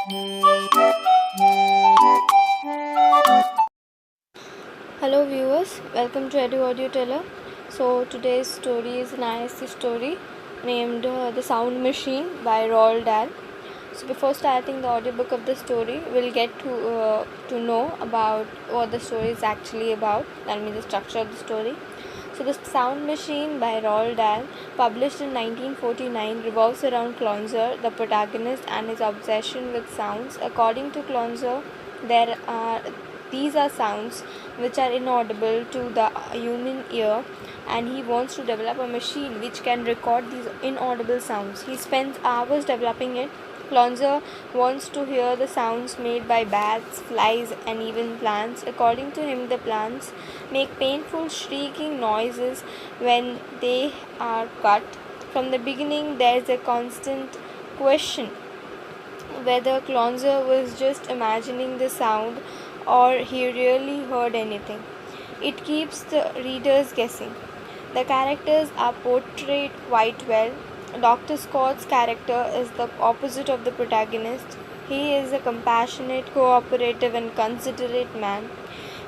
Hello viewers, welcome to Edu Audio Teller. So today's story is an ISC story named The Sound Machine by Roald Dahl. So before starting the audiobook of the story, we'll get to know about what the story is actually about. That means the structure of the story. So The Sound Machine by Roald Dahl, published in 1949, revolves around Clonzer, the protagonist, and his obsession with sounds. According to Clonzer, these are sounds which are inaudible to the human ear, and he wants to develop a machine which can record these inaudible sounds. He spends hours developing it. Clonzer wants to hear the sounds made by bats, flies, and even plants. According to him, the plants make painful shrieking noises when they are cut. From the beginning, there is a constant question whether Clonzer was just imagining the sound or he really heard anything. It keeps the readers guessing. The characters are portrayed quite well. Dr. Scott's character is the opposite of the protagonist. He is a compassionate, cooperative, and considerate man.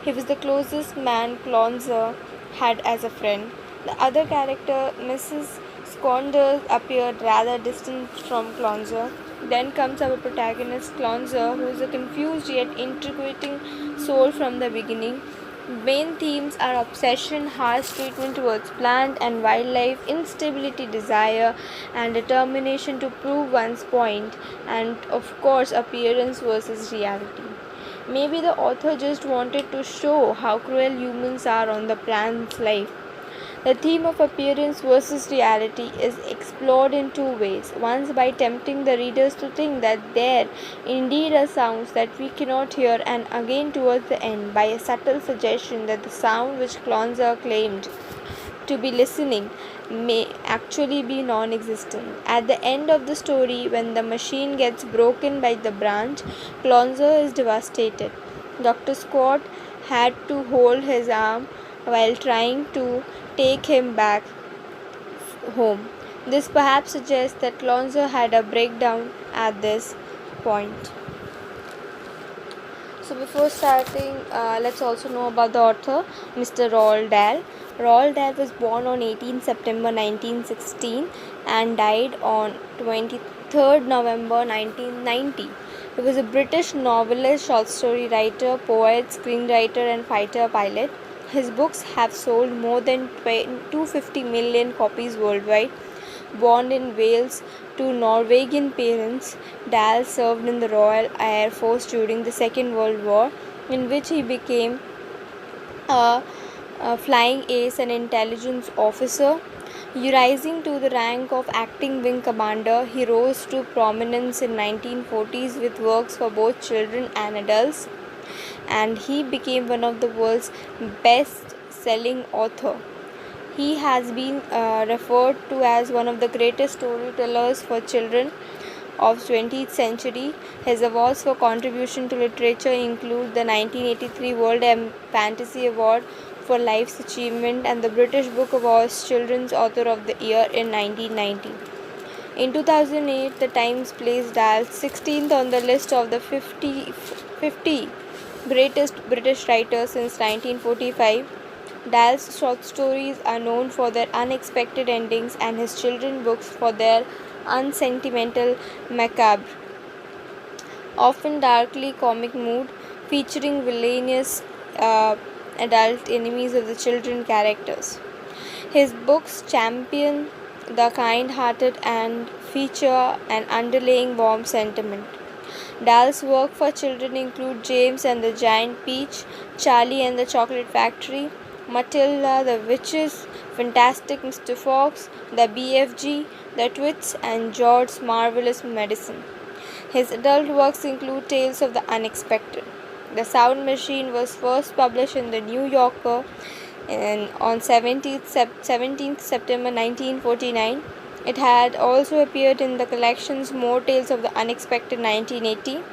He was the closest man Clonzer had as a friend. The other character, Mrs. Squanders, appeared rather distant from Clonzer. Then comes our protagonist Clonzer, who is a confused yet intriguing soul from the beginning. Main themes are obsession, harsh treatment towards plant and wildlife, instability, desire, and determination to prove one's point, and of course, appearance versus reality. Maybe the author just wanted to show how cruel humans are on the plant's life. The theme of appearance versus reality is explored in two ways. Once by tempting the readers to think that there indeed are sounds that we cannot hear, and again towards the end by a subtle suggestion that the sound which Clonzer claimed to be listening may actually be non existent. At the end of the story, when the machine gets broken by the branch, Clonzer is devastated. Dr. Scott had to hold his arm while trying to take him back home. This perhaps suggests that Clonzer had a breakdown at this point. So before starting, let's also know about the author, Mr. Roald Dahl. Roald Dahl was born on 18 September 1916 and died on 23rd November 1990. He was a British novelist, short story writer, poet, screenwriter, and fighter pilot. His books have sold more than 250 million copies worldwide. Born in Wales to Norwegian parents, Dahl served in the Royal Air Force during the Second World War, in which he became a flying ace and intelligence officer. Rising to the rank of acting wing commander, he rose to prominence in 1940s with works for both children and adults, and he became one of the world's best-selling author. He has been referred to as one of the greatest storytellers for children of 20th century. His awards for contribution to literature include the 1983 World Fantasy Award for Life's Achievement and the British Book Awards Children's Author of the Year in 1990. In 2008, the Times placed Dahl 16th on the list of the 50 greatest British writers since 1945. Dahl's short stories are known for their unexpected endings and his children's books for their unsentimental, macabre, often darkly comic mood, featuring villainous adult enemies of the children characters. His books champion the kind-hearted and feature an underlying warm sentiment. Dahl's work for children include James and the Giant Peach, Charlie and the Chocolate Factory, Matilda, The Witches, Fantastic Mr. Fox, The BFG, The Twits, and George's Marvelous Medicine. His adult works include Tales of the Unexpected. The Sound Machine was first published in the New Yorker on 17th September 1949. It had also appeared in the collections More Tales of the Unexpected 1980,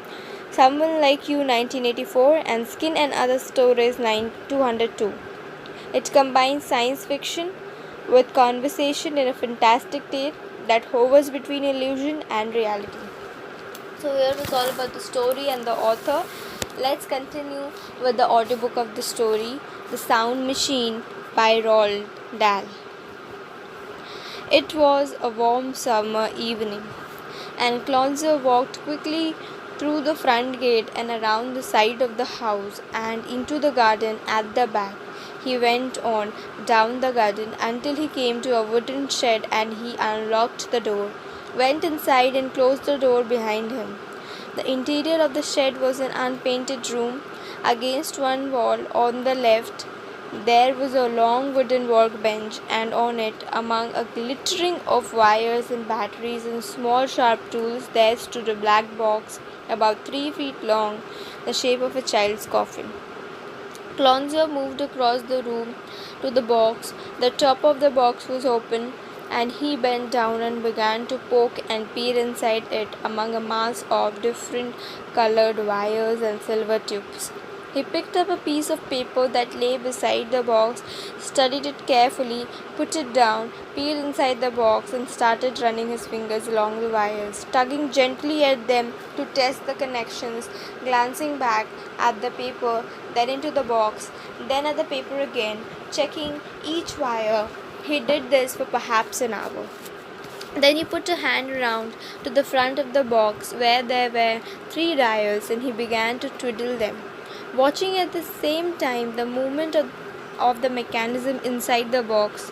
Someone Like You 1984, and Skin and Other Stories 202. It combines science fiction with conversation in a fantastic tale that hovers between illusion and reality. So here was all about the story and the author. Let's continue with the audiobook of the story, The Sound Machine by Roald Dahl. It was a warm summer evening, and Clonzer walked quickly through the front gate and around the side of the house and into the garden at the back. He went on down the garden until he came to a wooden shed, and he unlocked the door, went inside and closed the door behind him. The interior of the shed was an unpainted room. Against one wall on the left there was a long wooden workbench, and on it, among a glittering of wires and batteries and small sharp tools, there stood a black box about 3 feet long, the shape of a child's coffin. Clonzer moved across the room to the box. The top of the box was open, and he bent down and began to poke and peer inside it among a mass of different colored wires and silver tubes. He picked up a piece of paper that lay beside the box, studied it carefully, put it down, peered inside the box, and started running his fingers along the wires, tugging gently at them to test the connections, glancing back at the paper, then into the box, then at the paper again, checking each wire. He did this for perhaps an hour. Then he put a hand round to the front of the box where there were 3 dials, and he began to twiddle them, watching at the same time the movement of the mechanism inside the box.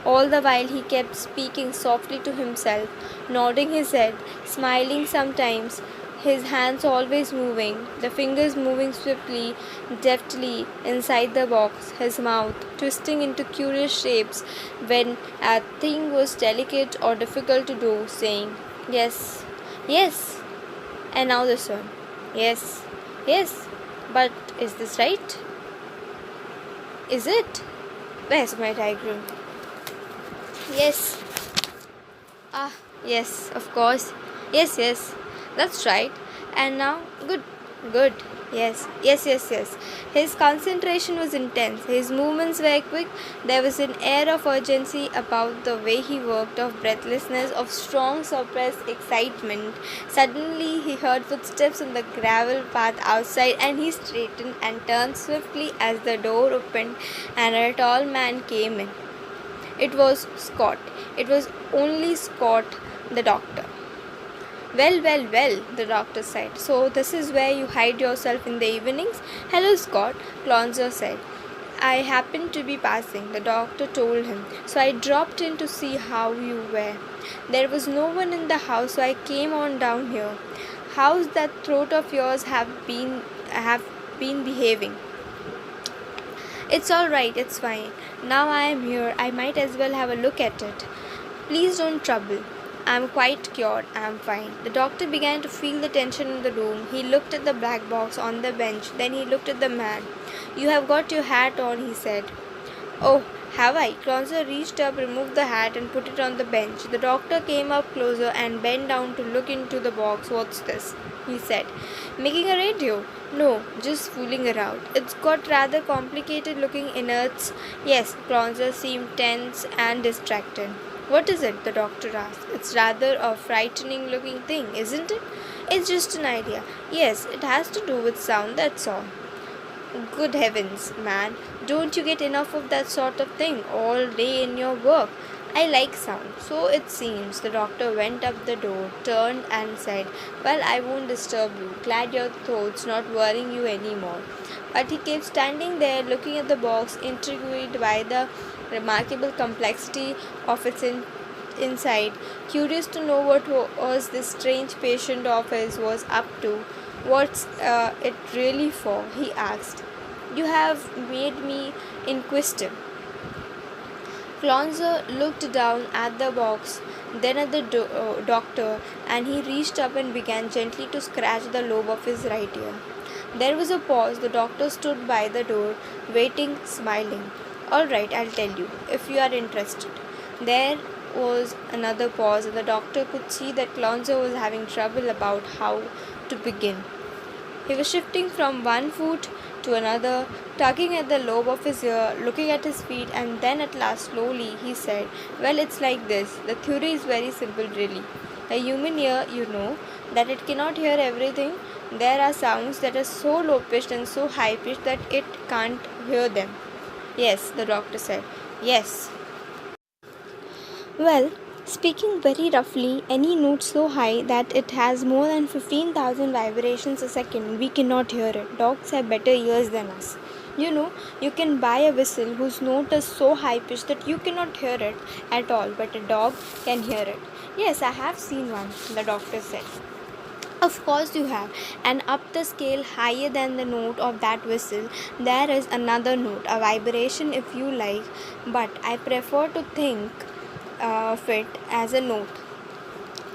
All the while he kept speaking softly to himself, nodding his head, smiling sometimes, his hands always moving, the fingers moving swiftly, deftly inside the box, his mouth twisting into curious shapes when a thing was delicate or difficult to do, saying, "Yes, yes, and now this one. Yes, yes, but is this right? Is it? Where's my diagram? Yes. Ah, yes, of course. Yes, yes. That's right. And now, good, good. Yes, yes, yes, yes. His concentration was intense. His movements were quick. There was an air of urgency about the way he worked, of breathlessness, of strong suppressed excitement. Suddenly, he heard footsteps on the gravel path outside, and he straightened and turned swiftly as the door opened and a tall man came in. It was Scott. It was only Scott, the doctor. "Well, well, well," the doctor said. "So this is where you hide yourself in the evenings?" "Hello, Scott," Clonzer said. "I happened to be passing," the doctor told him, "so I dropped in to see how you were. There was no one in the house, so I came on down here. How's that throat of yours have been behaving?" "It's all right, it's fine. Now I am here, I might as well have a look at it." "Please don't trouble. I'm quite cured. I'm fine." The doctor began to feel the tension in the room. He looked at the black box on the bench. Then he looked at the man. "You have got your hat on," he said. "Oh, have I?" Clonzer reached up, removed the hat, and put it on the bench. The doctor came up closer and bent down to look into the box. "What's this?" he said. "Making a radio?" "No, just fooling around. It's got rather complicated looking innards." "Yes." Clonzer seemed tense and distracted. "What is it?" the doctor asked. "It's rather a frightening looking thing, isn't it?" "It's just an idea." "Yes, it has to do with sound, that's all." "Good heavens, man, don't you get enough of that sort of thing all day in your work?" "I like sound." "So it seems." The doctor went up the door, turned and said, "Well, I won't disturb you. Glad your thoughts not worrying you any more." But he kept standing there looking at the box, intrigued by the remarkable complexity of its inside, curious to know what was this strange patient of his was up to. "What's it really for?" he asked. "You have made me inquisitive." Clonzer looked down at the box, then at the doctor, and he reached up and began gently to scratch the lobe of his right ear. There was a pause. The doctor stood by the door, waiting, smiling. "All right, I'll tell you, if you are interested." There was another pause, and the doctor could see that Clonzer was having trouble about how to begin. He was shifting from one foot to another, tugging at the lobe of his ear, looking at his feet, and then at last slowly he said, "Well, it's like this. The theory is very simple, really. A human ear, you know, that it cannot hear everything. There are sounds that are so low pitched and so high pitched that it can't hear them. Yes, the doctor said. Yes. Well, speaking very roughly, any note so high that it has more than 15,000 vibrations a second, we cannot hear it. Dogs have better ears than us. You know, you can buy a whistle whose note is so high pitched that you cannot hear it at all, but a dog can hear it. Yes, I have seen one, the doctor said. Of course, you have. And up the scale, higher than the note of that whistle, there is another note, a vibration if you like, but I prefer to think of it as a note.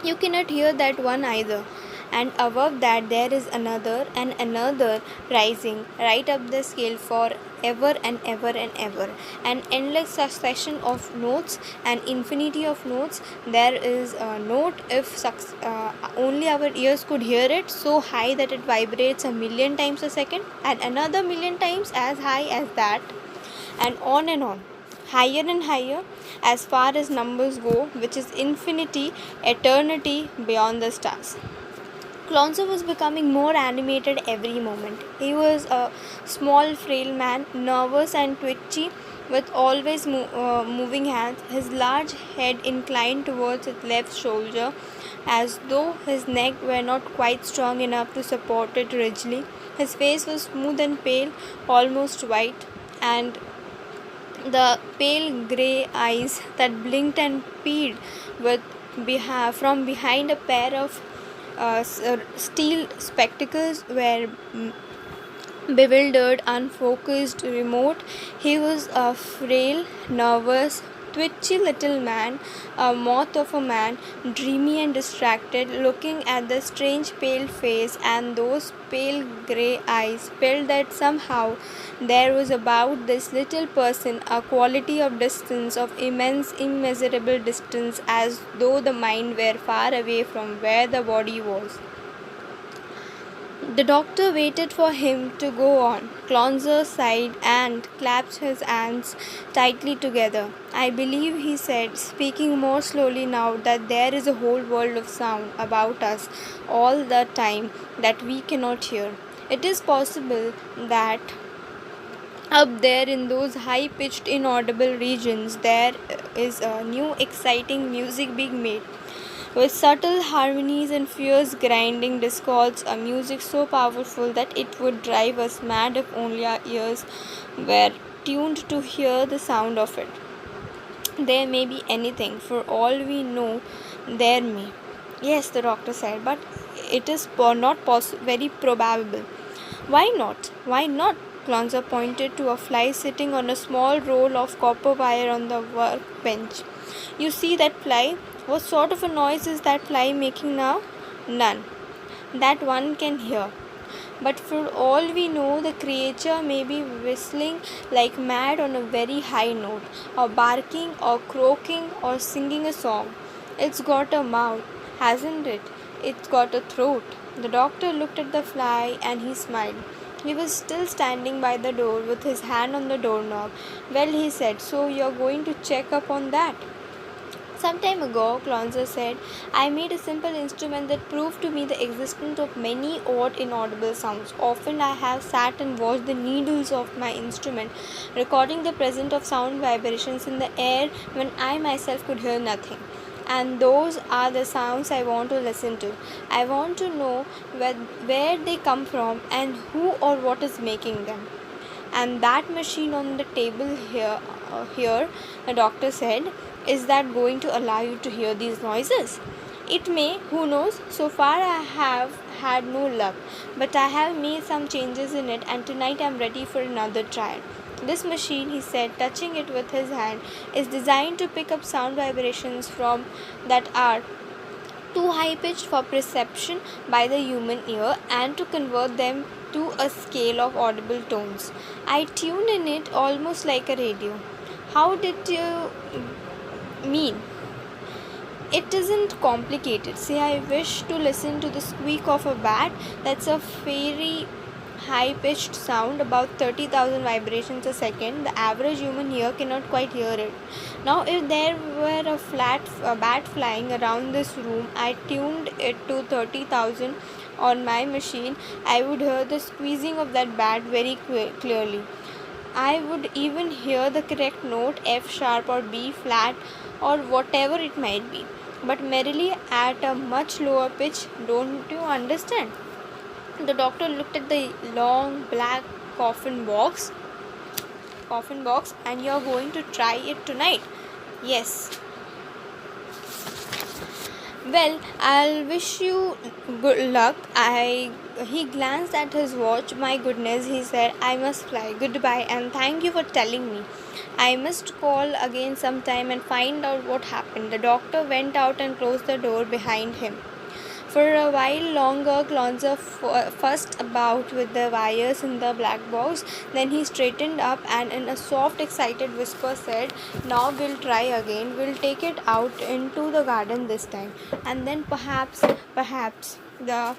You cannot hear that one either. And above that, there is another and another rising right up the scale for ever and ever and ever. An endless succession of notes, an infinity of notes. There is a note if only our ears could hear it, so high that it vibrates 1,000,000 times a second, and another 1,000,000 times as high as that, and on, higher and higher as far as numbers go, which is infinity, eternity beyond the stars. Clonzo was becoming more animated every moment. He was a small, frail man, nervous and twitchy, with always moving hands, his large head inclined towards his left shoulder, as though his neck were not quite strong enough to support it rigidly. His face was smooth and pale, almost white, and the pale grey eyes that blinked and peered from behind a pair of steel spectacles were bewildered, unfocused, remote. He was a frail, nervous, twitchy little man, a moth of a man, dreamy and distracted, looking at the strange pale face and those pale grey eyes, felt that somehow there was about this little person a quality of distance, of immense, immeasurable distance, as though the mind were far away from where the body was. The doctor waited for him to go on. Clonzo sighed and clasped his hands tightly together. I believe, he said, speaking more slowly now, that there is a whole world of sound about us all the time that we cannot hear. It is possible that up there in those high pitched, inaudible regions, there is a new, exciting music being made with subtle harmonies and fierce grinding discords, a music so powerful that it would drive us mad if only our ears were tuned to hear the sound of it. There may be anything, for all we know, there may. Yes, the doctor said, but it is not very probable. Why not? Why not? Clonzo pointed to a fly sitting on a small roll of copper wire on the workbench. You see that fly? What sort of a noise is that fly making now? None that one can hear. But for all we know, the creature may be whistling like mad on a very high note, or barking, or croaking, or singing a song. It's got a mouth, hasn't it? It's got a throat. The doctor looked at the fly and he smiled. He was still standing by the door with his hand on the doorknob. Well, he said, so you're going to check up on that? Some time ago, Clonzo said, I made a simple instrument that proved to me the existence of many odd inaudible sounds. Often I have sat and watched the needles of my instrument, recording the presence of sound vibrations in the air when I myself could hear nothing. And those are the sounds I want to listen to. I want to know where they come from and who or what is making them. And that machine on the table here, the doctor said, is that going to allow you to hear these noises? It may, who knows? So far I have had no luck, but I have made some changes in it, and tonight I am ready for another trial. This machine, he said, touching it with his hand, is designed to pick up sound vibrations from that are too high pitched for perception by the human ear and to convert them to a scale of audible tones. I tune in it almost like a radio. How did you mean? It isn't complicated. Say I wish to listen to the squeak of a bat. That's a very high-pitched sound, about 30,000 vibrations a second. The average human ear cannot quite hear it. Now, if there were a bat flying around this room, I tuned it to 30,000 on my machine, I would hear the squeezing of that bat very clearly. I would even hear the correct note, F sharp or B flat or whatever it might be, but merely at a much lower pitch. Don't you understand? The doctor looked at the long black coffin box, and you're going to try it tonight? Yes. Well, I'll wish you good luck. He glanced at his watch. My goodness, he said, I must fly. Goodbye, and thank you for telling me. I must call again sometime and find out what happened. The doctor went out and closed the door behind him. For a while longer, Clonzer fussed about with the wires in the black box. Then he straightened up and in a soft, excited whisper said, Now we'll try again. We'll take it out into the garden this time. And then perhaps the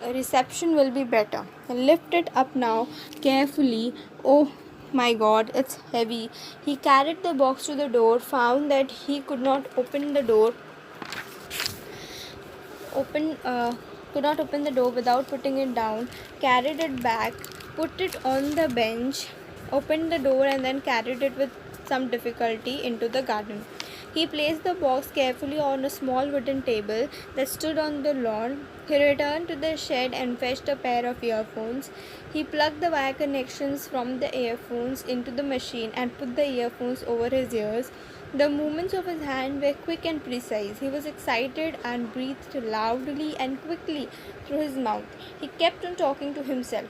reception will be better. Lift it up now, carefully. Oh my God, it's heavy. He carried the box to the door, found that he could not open the door could not open the door without putting it down, carried it back, put it on the bench, opened the door and then carried it with some difficulty into the garden. He placed the box carefully on a small wooden table that stood on the lawn. He returned to the shed and fetched a pair of earphones. He plugged the wire connections from the earphones into the machine and put the earphones over his ears. The movements of his hand were quick and precise. He was excited and breathed loudly and quickly through his mouth. He kept on talking to himself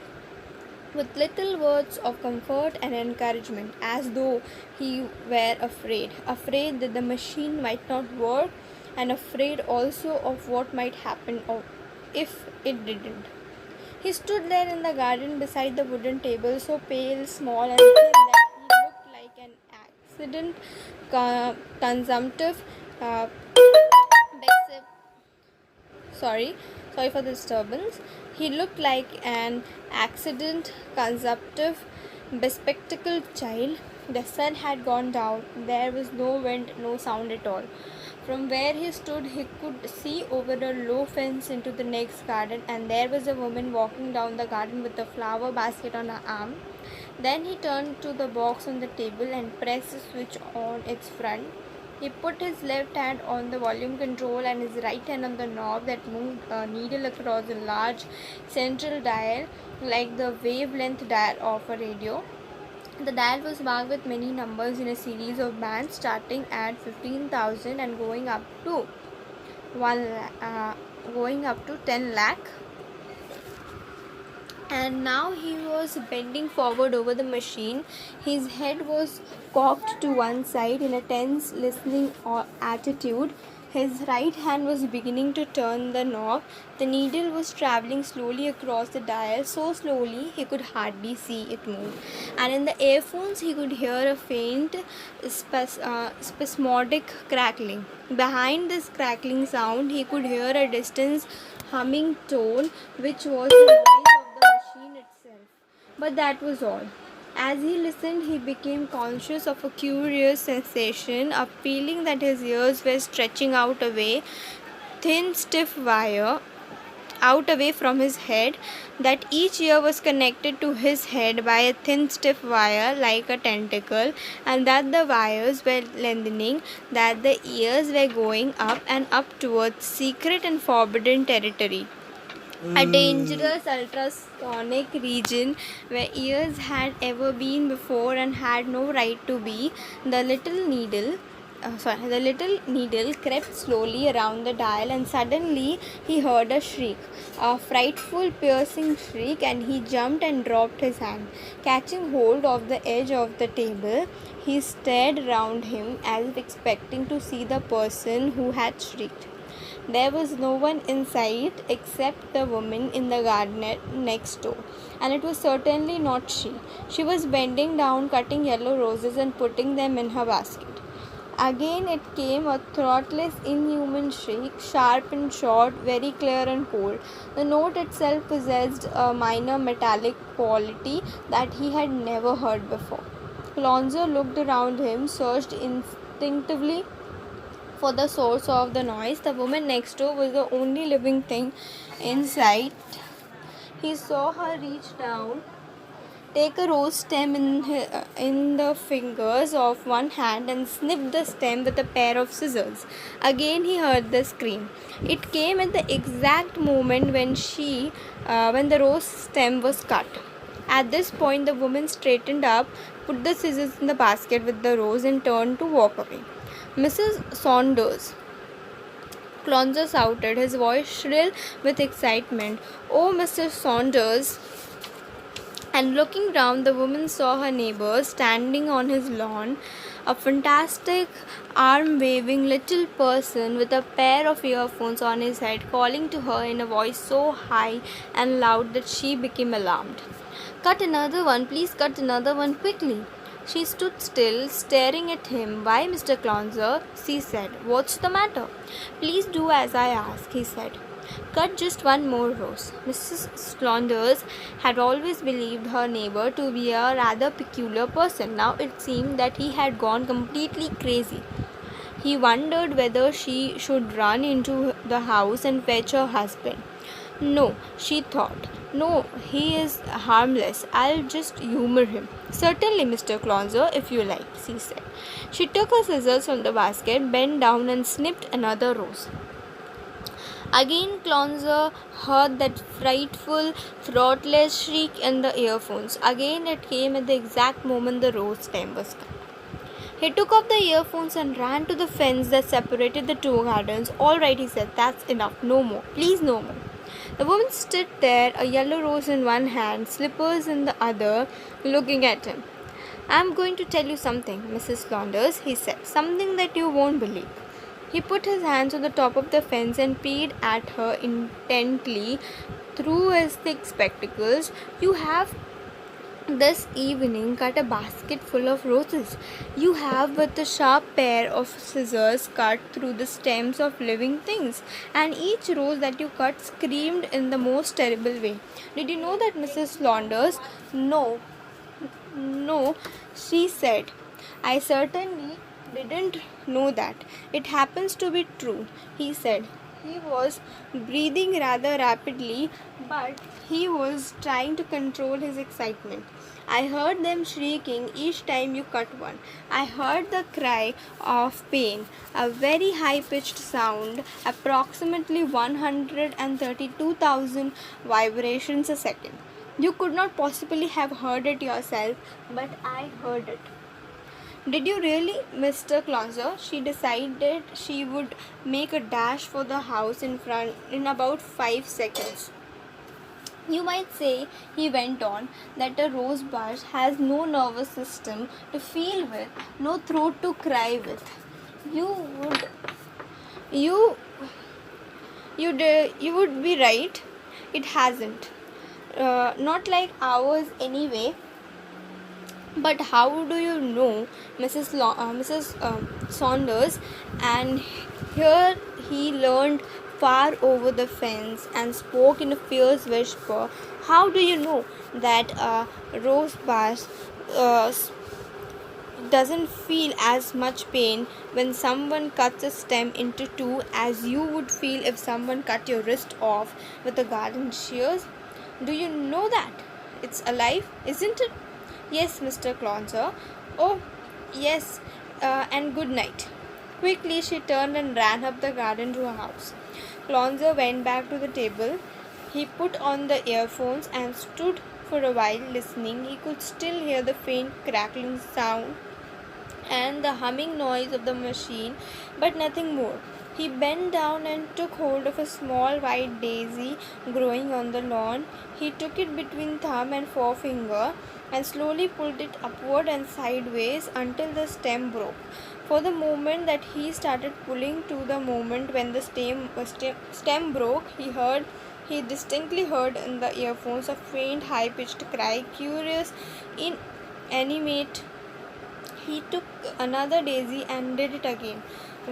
with little words of comfort and encouragement, as though he were afraid that the machine might not work, and afraid also of what might happen if it didn't. He stood there in the garden beside the wooden table, so pale, small, and thin that he looked like an accident consumptive sorry for the disturbance. He looked like an accident consumptive bespectacled child. The sun had gone down. There was no wind, no sound at all. From where he stood, he could see over a low fence into the next garden, and there was a woman walking down the garden with a flower basket on her arm. Then he turned to the box on the table and pressed the switch on its front. He put his left hand on the volume control and his right hand on the knob that moved a needle across a large central dial like the wavelength dial of a radio. The dial was marked with many numbers in a series of bands starting at 15,000 and going up to 10 lakh. And now he was bending forward over the machine. His head was cocked to one side in a tense listening attitude. His right hand was beginning to turn the knob. The needle was traveling slowly across the dial, so slowly he could hardly see it move. And in the earphones he could hear a faint spasmodic crackling. Behind this crackling sound he could hear a distant humming tone, which was the noise of the machine itself. But that was all. As he listened, he became conscious of a curious sensation, a feeling that his ears were stretching out away, thin, stiff wire, out away from his head, that each ear was connected to his head by a thin, stiff wire like a tentacle, and that the wires were lengthening, that the ears were going up and up towards secret and forbidden territory. A dangerous ultrasonic region where ears had ever been before and had no right to be. The little needle crept slowly around the dial, and suddenly he heard a shriek, a frightful, piercing shriek, and he jumped and dropped his hand. Catching hold of the edge of the table, he stared round him as if expecting to see the person who had shrieked. There was no one in sight except the woman in the garden next door, and it was certainly not she. She was bending down, cutting yellow roses and putting them in her basket. Again it came, a throatless, inhuman shriek, sharp and short, very clear and cold. The note itself possessed a minor metallic quality that he had never heard before. Clonzer looked around him, searched instinctively for the source of the noise. The woman next door was the only living thing in sight. He saw her reach down, take a rose stem in the fingers of one hand and snip the stem with a pair of scissors. Again he heard the scream. It came at the exact moment when the rose stem was cut. At this point, the woman straightened up, put the scissors in the basket with the rose, and turned to walk away. Mrs. Saunders, Clonzer shouted, his voice shrill with excitement. "Oh, Mr. Saunders!" And looking round, the woman saw her neighbor standing on his lawn, a fantastic, arm-waving little person with a pair of earphones on his head, calling to her in a voice so high and loud that she became alarmed. "Cut another one, please cut another one quickly." She stood still, staring at him. "Why, Mr. Clonzer?" she said. "What's the matter?" "Please do as I ask," he said. "Cut just one more rose." Mrs. Saunders had always believed her neighbor to be a rather peculiar person. Now it seemed that he had gone completely crazy. He wondered whether she should run into the house and fetch her husband. "No," she thought. "No, he is harmless. I'll just humor him." "Certainly, Mr. Clonzer, if you like," she said. She took her scissors from the basket, bent down and snipped another rose. Again Clonzer heard that frightful, throatless shriek in the earphones. Again it came at the exact moment the rose stem was cut. He took off the earphones and ran to the fence that separated the two gardens. "All right," he said. "That's enough. No more. Please, no more." The woman stood there, a yellow rose in one hand, slippers in the other, looking at him. "I'm going to tell you something, Mrs. Saunders," he said. "Something that you won't believe." He put his hands on the top of the fence and peered at her intently through his thick spectacles. "You have this evening cut a basket full of roses. You have with a sharp pair of scissors cut through the stems of living things, and each rose that you cut screamed in the most terrible way. Did you know that, Mrs. Saunders?" "No, no," she said. "I certainly didn't know that. It happens to be true," he said. He was breathing rather rapidly, but he was trying to control his excitement. "I heard them shrieking each time you cut one. I heard the cry of pain, a very high-pitched sound, approximately 132,000 vibrations a second. You could not possibly have heard it yourself, but I heard it." "Did you really, Mr. Clonzer?" She decided she would make a dash for the house in front in about 5 seconds. "You might say," he went on, "that a rosebush has no nervous system to feel with, no throat to cry with. You would you you would be right. It hasn't. Not like ours anyway." "But how do you know, Mrs. Saunders?" And here he leaned far over the fence and spoke in a fierce whisper. "How do you know that a rosebush doesn't feel as much pain when someone cuts a stem into two as you would feel if someone cut your wrist off with a garden shears? Do you know that? It's alive, isn't it?" "Yes, Mr. Clonzer." "Oh, yes, and good night." Quickly she turned and ran up the garden to her house. Clonzer went back to the table. He put on the earphones and stood for a while listening. He could still hear the faint crackling sound and the humming noise of the machine, but nothing more. He bent down and took hold of a small white daisy growing on the lawn. He took it between thumb and forefinger and slowly pulled it upward and sideways until the stem broke. For the moment that he started pulling to the moment when the stem broke, he distinctly heard in the earphones a faint high-pitched cry, curious, inanimate, He took another daisy and did it again.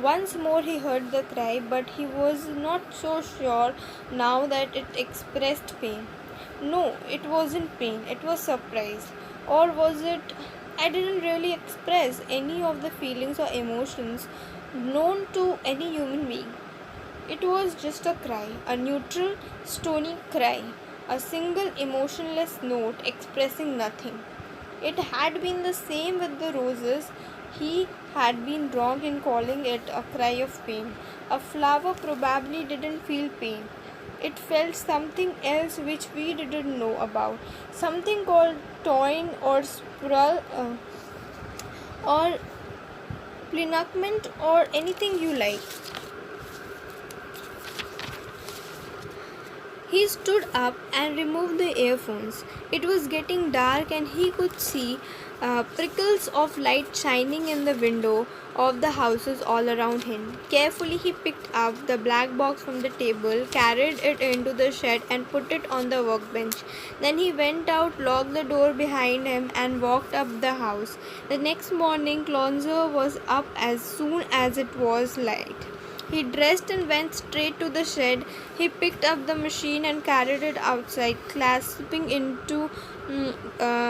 Once more he heard the cry, but he was not so sure now that it expressed pain. No, it wasn't pain, it was surprise. Or was it? I didn't really express any of the feelings or emotions known to any human being. It was just a cry, a neutral, stony cry, a single emotionless note expressing nothing. It had been the same with the roses. He had been wrong in calling it a cry of pain. A flower probably didn't feel pain. It felt something else which we didn't know about. Something called toin or sprawl or plinacment or anything you like. He stood up and removed the earphones. It was getting dark and he could see prickles of light shining in the window of the houses all around him. Carefully, he picked up the black box from the table, carried it into the shed, and put it on the workbench. Then he went out, locked the door behind him, and walked up the house. The next morning, Clonzo was up as soon as it was light. He dressed and went straight to the shed. He picked up the machine and carried it outside, clasping into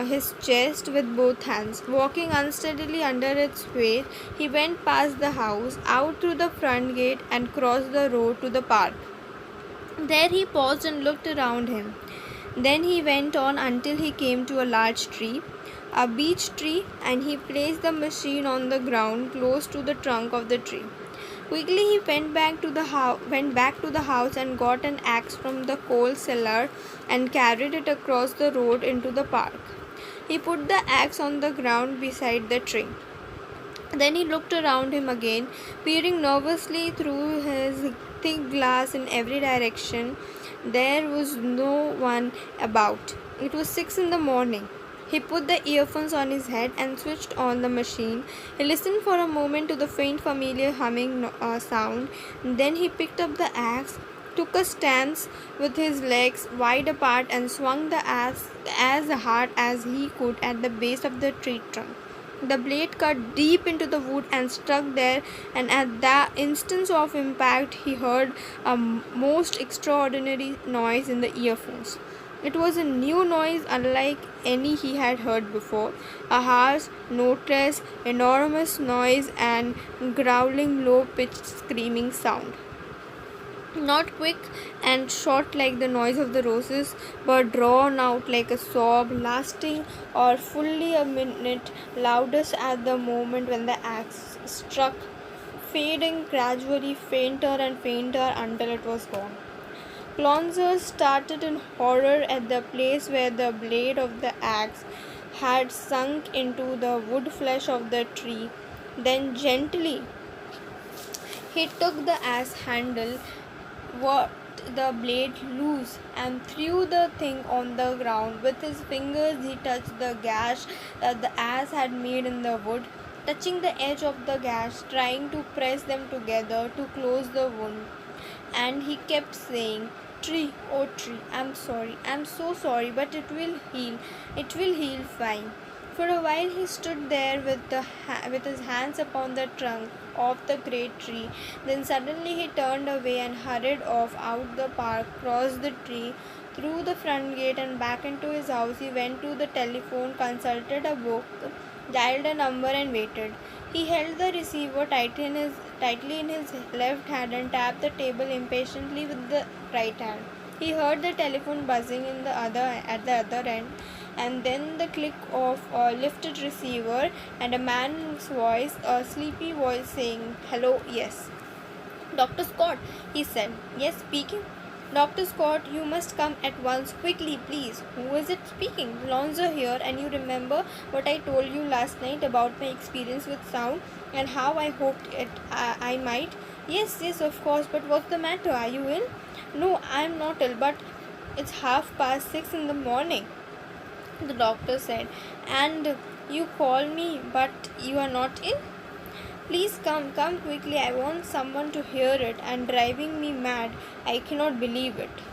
his chest with both hands. Walking unsteadily under its weight, he went past the house, out through the front gate, and crossed the road to the park. There he paused and looked around him. Then he went on until he came to a large tree, a beech tree, and he placed the machine on the ground close to the trunk of the tree. Quickly he went back to the house and got an axe from the coal cellar and carried it across the road into the park. He put the axe on the ground beside the tree. Then he looked around him again, peering nervously through his thick glass in every direction. There was no one about. It was 6 in the morning. He put the earphones on his head and switched on the machine. He listened for a moment to the faint familiar humming sound. Then he picked up the axe, took a stance with his legs wide apart, and swung the axe as hard as he could at the base of the tree trunk. The blade cut deep into the wood and struck there, and at the instant of impact, he heard a most extraordinary noise in the earphones. It was a new noise unlike any he had heard before, a harsh, noteless, enormous noise and growling, low-pitched screaming sound. Not quick and short like the noise of the roses, but drawn out like a sob, lasting or fully a minute, loudest at the moment when the axe struck, fading gradually fainter and fainter until it was gone. Clonzo started in horror at the place where the blade of the axe had sunk into the wood flesh of the tree. Then gently he took the axe handle, worked the blade loose, and threw the thing on the ground. With his fingers he touched the gash that the axe had made in the wood, touching the edge of the gash, trying to press them together to close the wound. And he kept saying, "Tree, oh tree, I'm sorry, I'm so sorry, but it will heal fine." For a while he stood there with his hands upon the trunk of the great tree. Then suddenly he turned away and hurried off out the park, crossed the tree, through the front gate and back into his house. He went to the telephone, consulted a book, dialed a number and waited. He held the receiver tightly in his left hand and tapped the table impatiently with the right hand. He heard the telephone buzzing at the other end, and then the click of a lifted receiver and a man's voice, a sleepy voice saying, "Hello, yes." "Dr. Scott," he said. "Yes, speaking." "Dr. Scott, you must come at once, quickly, please." "Who is it speaking?" "Lonzo here, and you remember what I told you last night about my experience with sound and how I hoped I might?" Yes, of course, but what's the matter? Are you ill?" "No, I'm not ill, but it's 6:30 in the morning," the doctor said, "and you call me, but you are not ill? Please come quickly. I want someone to hear it, and driving me mad. I cannot believe it."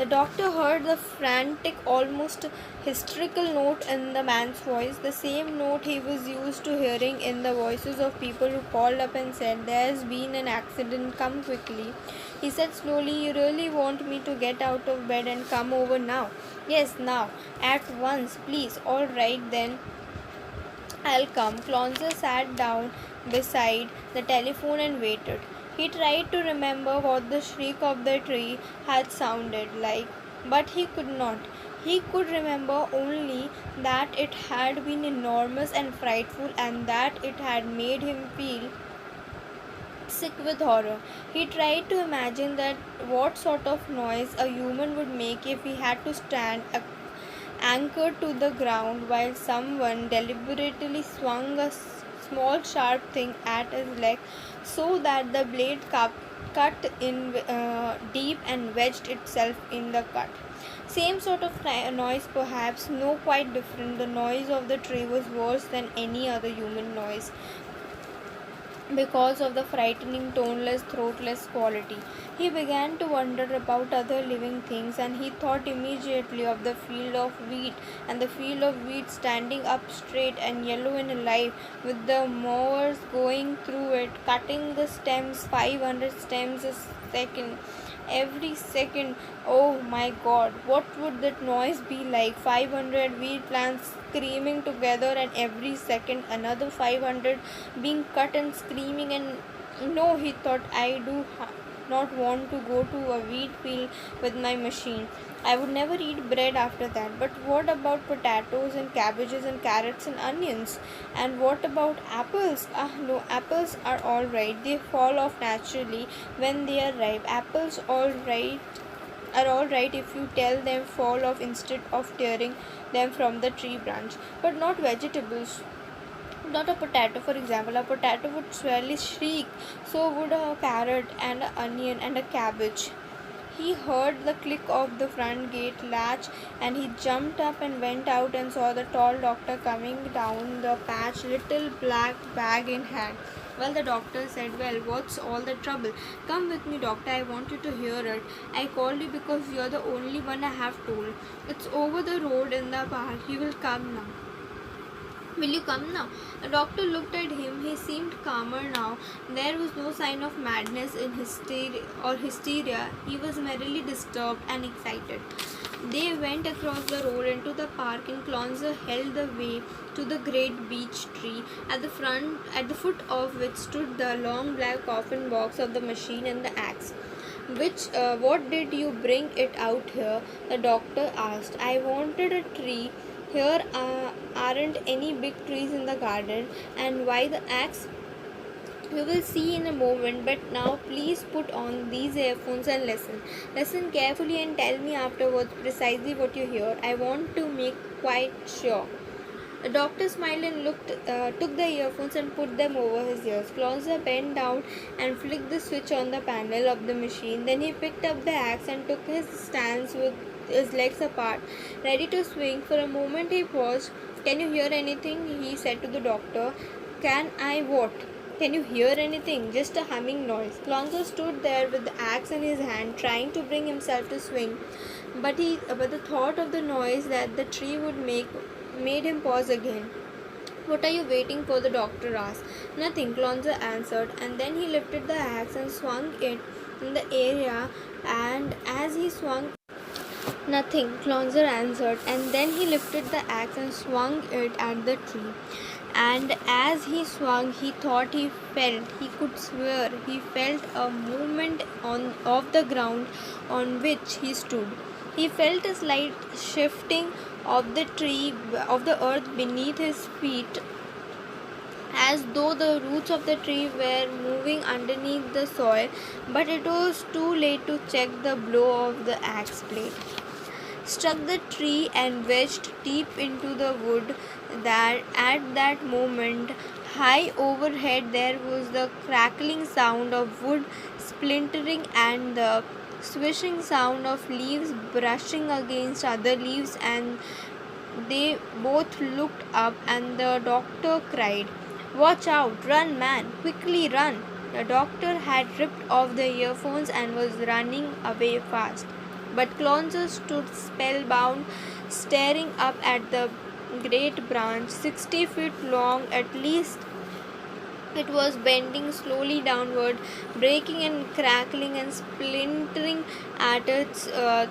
The doctor heard the frantic, almost hysterical note in the man's voice, the same note he was used to hearing in the voices of people who called up and said, "There's been an accident, come quickly." He said slowly, "You really want me to get out of bed and come over now?" "Yes, now. At once, please." "All right then. I'll come." Clonzer sat down beside the telephone and waited. He tried to remember what the shriek of the tree had sounded like, but he could not. He could remember only that it had been enormous and frightful, and that it had made him feel sick with horror. He tried to imagine that what sort of noise a human would make if he had to stand anchored to the ground while someone deliberately swung a small sharp thing at his leg so that the blade cut in deep and wedged itself in the cut. Same sort of noise, perhaps, no, quite different. The noise of the tree was worse than any other human noise because of the frightening, toneless, throatless quality. He began to wonder about other living things, and he thought immediately of the field of wheat, and the field of wheat standing up straight and yellow and alive, with the mowers going through it, cutting the stems, 500 stems a second. Every second. Oh my God, what would that noise be like? 500 wheat plants screaming together, and every second another 500 being cut and screaming. And no, he thought, I do not want to go to a wheat field with my machine. I would never eat bread after that. But what about potatoes and cabbages and carrots and onions? And what about apples? Ah, no, apples are all right. They fall off naturally when they are ripe. Apples are all right if you tell them fall off instead of tearing them from the tree branch. But not vegetables. Not a potato, for example. A potato would surely shriek. So would a carrot and an onion and a cabbage. He heard the click of the front gate latch, and he jumped up and went out and saw the tall doctor coming down the patch, little black bag in hand. Well, the doctor said, "Well, what's all the trouble? Come with me, doctor. I want you to hear it. I called you because you're the only one I have told. It's over the road in the park. You will come now." "Will you come now?" The doctor looked at him. He seemed calmer now. There was no sign of madness in hysteria. He was merely disturbed and excited. They went across the road into the park, and Clonzer held the way to the great beech tree, at the foot of which stood the long black coffin box of the machine and the axe. What did you bring it out here?" the doctor asked. "I wanted a tree. Here aren't any big trees in the garden. And why the axe? We will see in a moment, but now please put on these earphones and listen. Listen carefully and tell me afterwards precisely what you hear. I want to make quite sure." The doctor smiled and took the earphones and put them over his ears. Clonzer bent down and flicked the switch on the panel of the machine. Then he picked up the axe and took his stance with his legs apart, ready to swing. For a moment he paused. "Can you hear anything?" he said to the doctor. "Can I what?" "Can you hear anything?" "Just a humming noise." Clonzer stood there with the axe in his hand, trying to bring himself to swing. But the thought of the noise that the tree would make made him pause again. "What are you waiting for?" the doctor asked. "Nothing," Clonzer answered, and then he lifted the axe and swung it in the area, and as he swung "Nothing," Clonzer answered, and then he lifted the axe and swung it at the tree. And as he swung, he thought he could swear, he felt a movement of the ground on which he stood. He felt a slight shifting of the earth beneath his feet, as though the roots of the tree were moving underneath the soil, but it was too late to check. The blow of the axe blade struck the tree and wedged deep into the wood. That at that moment, high overhead, there was the crackling sound of wood splintering and the swishing sound of leaves brushing against other leaves, and they both looked up, and the doctor cried, "Watch out! Run, man! Quickly run!" The doctor had ripped off the earphones and was running away fast. But Clonzer stood spellbound, staring up at the great branch, 60 feet long at least. It was bending slowly downward, breaking and crackling and splintering at its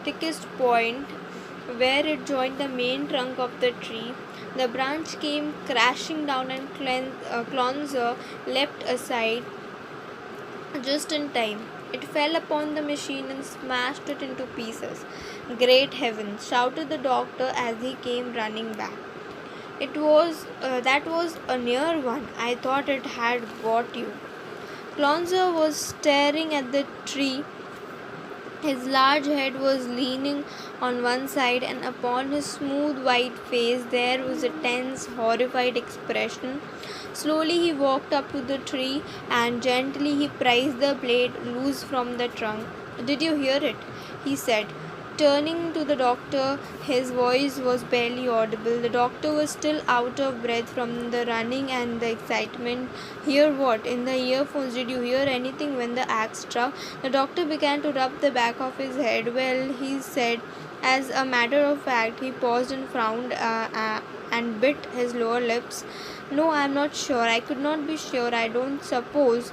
thickest point where it joined the main trunk of the tree. The branch came crashing down and Clonzer leapt aside just in time. It fell upon the machine and smashed it into pieces. Great heavens! Shouted the doctor as he came running back. That was a near one. I thought it had got you. Clonzer was staring at the tree. His large head was leaning on one side, and upon his smooth white face there was a tense, horrified expression. Slowly he walked up to the tree and gently he prized the blade loose from the trunk. "Did you hear it?" he said. Turning to the doctor, his voice was barely audible. The doctor was still out of breath from the running and the excitement. "Hear what? In the earphones. Did you hear anything when the axe struck?" The doctor began to rub the back of his head. "Well," he said. As a matter of fact, he paused and frowned and bit his lower lips. "No, I am not sure. I could not be sure. I don't suppose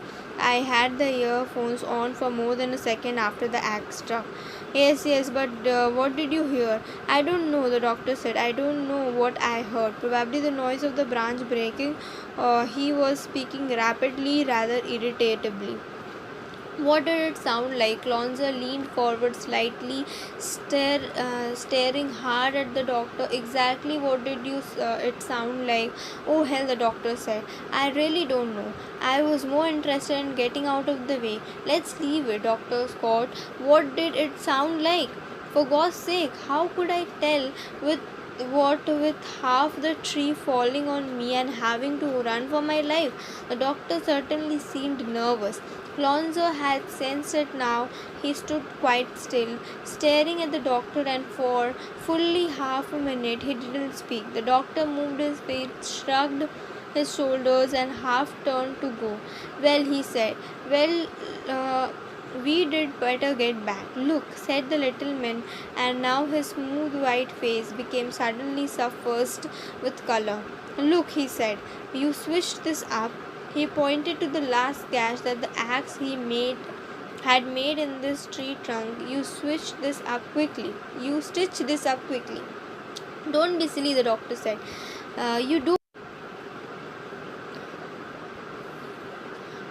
I had the earphones on for more than a second after the axe struck." Yes, but what did you hear?" "I don't know," the doctor said. "I don't know what I heard. Probably the noise of the branch breaking." He was speaking rapidly, rather irritably. "What did it sound like?" Clonzer leaned forward slightly, staring hard at the doctor. "Exactly what did it sound like?" "Oh hell," the doctor said. "I really don't know. I was more interested in getting out of the way. Let's leave it." Dr. Scott, "What did it sound like?" "For God's sake, how could I tell with half the tree falling on me and having to run for my life?" The doctor certainly seemed nervous. Clonzer had sensed it now. He stood quite still, staring at the doctor, and for fully half a minute he didn't speak. The doctor moved his feet, shrugged his shoulders, and half turned to go. "Well," he said, we did better get back." "Look," said the little man, and now his smooth white face became suddenly suffused with color. "Look," he said, "you switched this up." He pointed to the last gash that the axe had made in this tree trunk. "You switched this up quickly. You stitched this up quickly." "Don't be silly," the doctor said.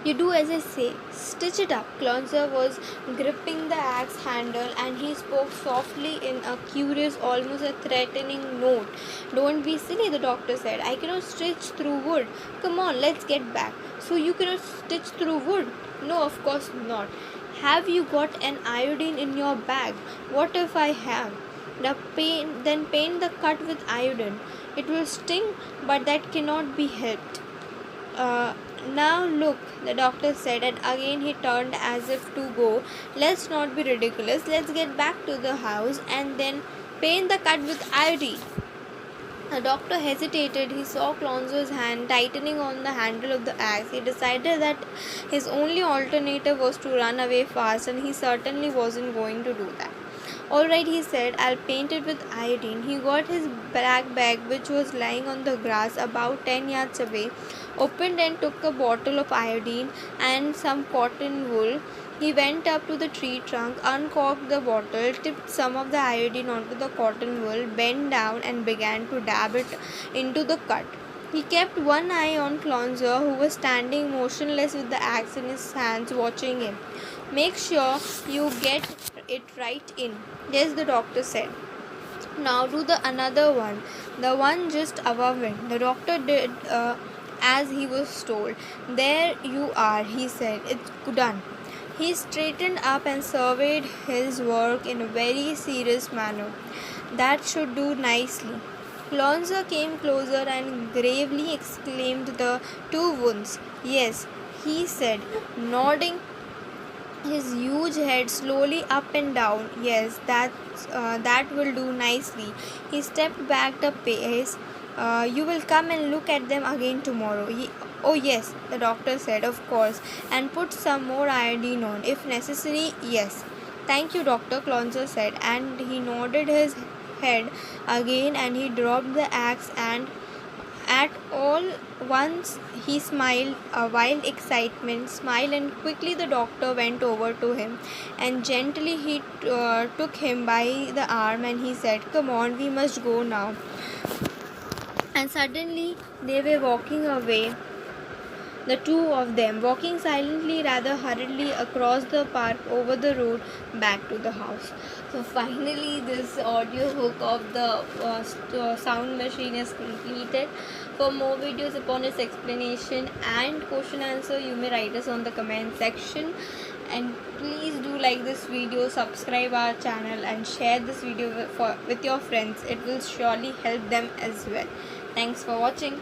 You do as I say. Stitch it up." Clonzer was gripping the axe handle and he spoke softly in a curious, almost a threatening note. "Don't be silly," the doctor said. "I cannot stitch through wood. Come on, let's get back." "So you cannot stitch through wood?" "No, of course not." "Have you got an iodine in your bag?" "What if I have?" Then paint the cut with iodine. It will sting, but that cannot be helped." Now look," the doctor said, and again he turned as if to go. "Let's not be ridiculous. Let's get back to the house and then paint the cut with iodine." The doctor hesitated. He saw Clonzer's hand tightening on the handle of the axe. He decided that his only alternative was to run away fast, and he certainly wasn't going to do that. "All right," he said, "I'll paint it with iodine." He got his black bag, which was lying on the grass about 10 yards away, opened and took a bottle of iodine and some cotton wool. He went up to the tree trunk, uncorked the bottle, tipped some of the iodine onto the cotton wool, bent down and began to dab it into the cut. He kept one eye on Clonzer, who was standing motionless with the axe in his hands, watching him. "Make sure you get it right in." "Yes," the doctor said. "Now do the another one, the one just above it." The doctor did as he was told. "There you are," he said. "It's done." He straightened up and surveyed his work in a very serious manner. "That should do nicely." Clonzer came closer and gravely exclaimed the two wounds. "Yes," he said, nodding his huge head slowly up and down. "Yes, that will do nicely." He stepped back a pace. "You will come and look at them again tomorrow?" "Oh yes," the doctor said, "of course, and put some more iodine on, if necessary." "Yes." "Thank you, doctor," Clonzo said, and he nodded his head again, and he dropped the axe, and at all once he smiled a wild excitement smile, and quickly the doctor went over to him, and gently he took him by the arm, and he said, "Come on, we must go now." And suddenly they were walking away, the two of them, walking silently, rather hurriedly across the park, over the road, back to the house. So finally, this audio book of the sound machine is completed. For more videos upon its explanation and question answer, you may write us on the comment section. And please do like this video, subscribe our channel, and share this video with your friends. It will surely help them as well. Thanks for watching.